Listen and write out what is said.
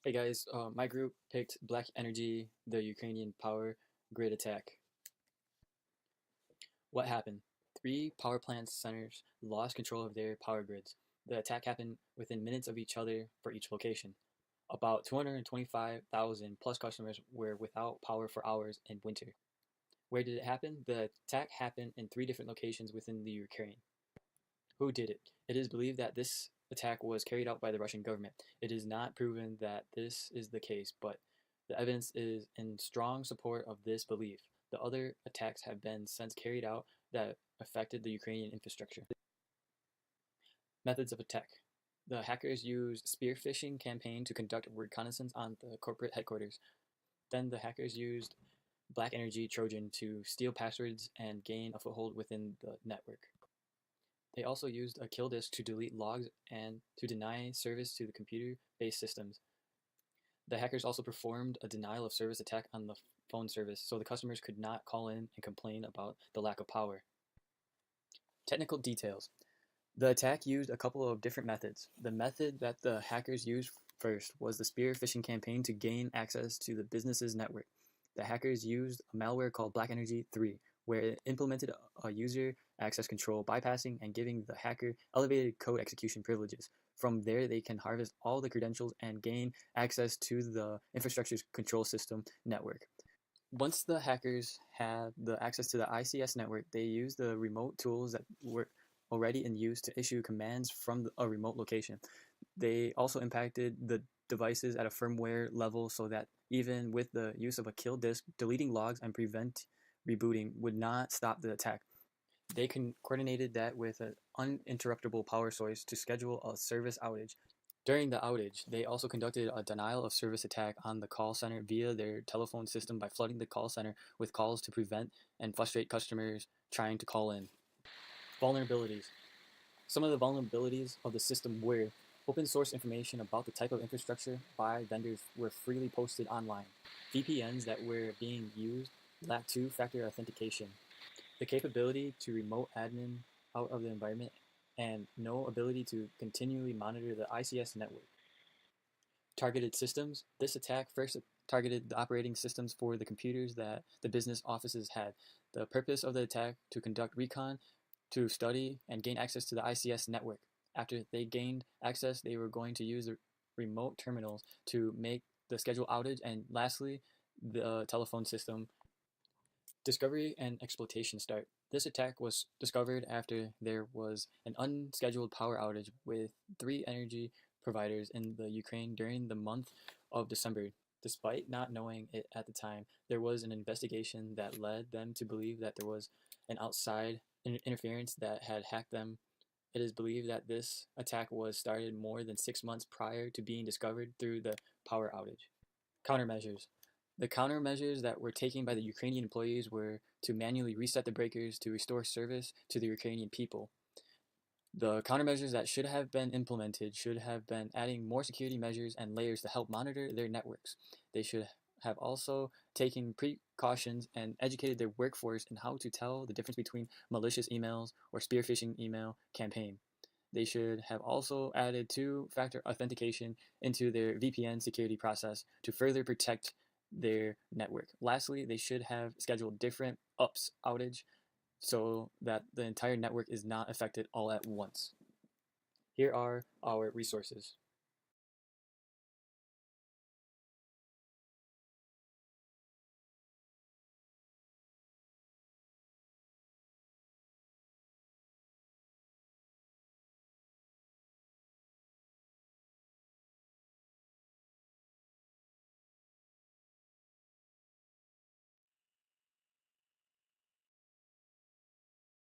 Hey guys, my group picked BlackEnergy, the Ukrainian power grid attack. What happened? Three power plant centers lost control of their power grids. The attack happened within minutes of each other for each location. About 225,000 plus customers were without power for hours in winter. Where did it happen? The attack happened in three different locations within the Ukraine. Who did it? It is believed that this attack was carried out by the Russian government. It is not proven that this is the case, but the evidence is in strong support of this belief. The other attacks have been since carried out that affected the Ukrainian infrastructure. Methods of attack. The hackers used spear phishing campaign to conduct reconnaissance on the corporate headquarters. Then the hackers used BlackEnergy Trojan to steal passwords and gain a foothold within the network. They also used a kill disk to delete logs and to deny service to the computer-based systems. The hackers also performed a denial of service attack on the phone service, so the customers could not call in and complain about the lack of power. Technical details. The attack used a couple of different methods. The method that the hackers used first was the spear phishing campaign to gain access to the business's network. The hackers used a malware called BlackEnergy 3, where it implemented a user access control, bypassing and giving the hacker elevated code execution privileges. From there, they can harvest all the credentials and gain access to the infrastructure's control system network. Once the hackers had the access to the ICS network, they used the remote tools that were already in use to issue commands from a remote location. They also impacted the devices at a firmware level so that even with the use of a kill disk, deleting logs and prevent rebooting would not stop the attack. They coordinated that with an uninterruptible power source to schedule a service outage. During the outage, they also conducted a denial of service attack on the call center via their telephone system by flooding the call center with calls to prevent and frustrate customers trying to call in. Vulnerabilities. Some of the vulnerabilities of the system were open source information about the type of infrastructure by vendors were freely posted online. VPNs that were being used lacked two-factor authentication. The capability to remote admin out of the environment and no ability to continually monitor the ICS network. Targeted systems. This attack first targeted the operating systems for the computers that the business offices had. The purpose of the attack to conduct recon, to study and gain access to the ICS network. After they gained access, they were going to use the remote terminals to make the scheduled outage, and lastly, the telephone system. Discovery and exploitation start. This attack was discovered after there was an unscheduled power outage with three energy providers in the Ukraine during the month of December. Despite not knowing it at the time, there was an investigation that led them to believe that there was an outside interference that had hacked them. It is believed that this attack was started more than 6 months prior to being discovered through the power outage. Countermeasures. The countermeasures that were taken by the Ukrainian employees were to manually reset the breakers to restore service to the Ukrainian people. The countermeasures that should have been implemented should have been adding more security measures and layers to help monitor their networks. They should have also taken precautions and educated their workforce in how to tell the difference between malicious emails or spear phishing email campaign. They should have also added two-factor authentication into their VPN security process to further protect their network. Lastly, they should have scheduled different ups outage so that the entire network is not affected all at once. Here are our resources.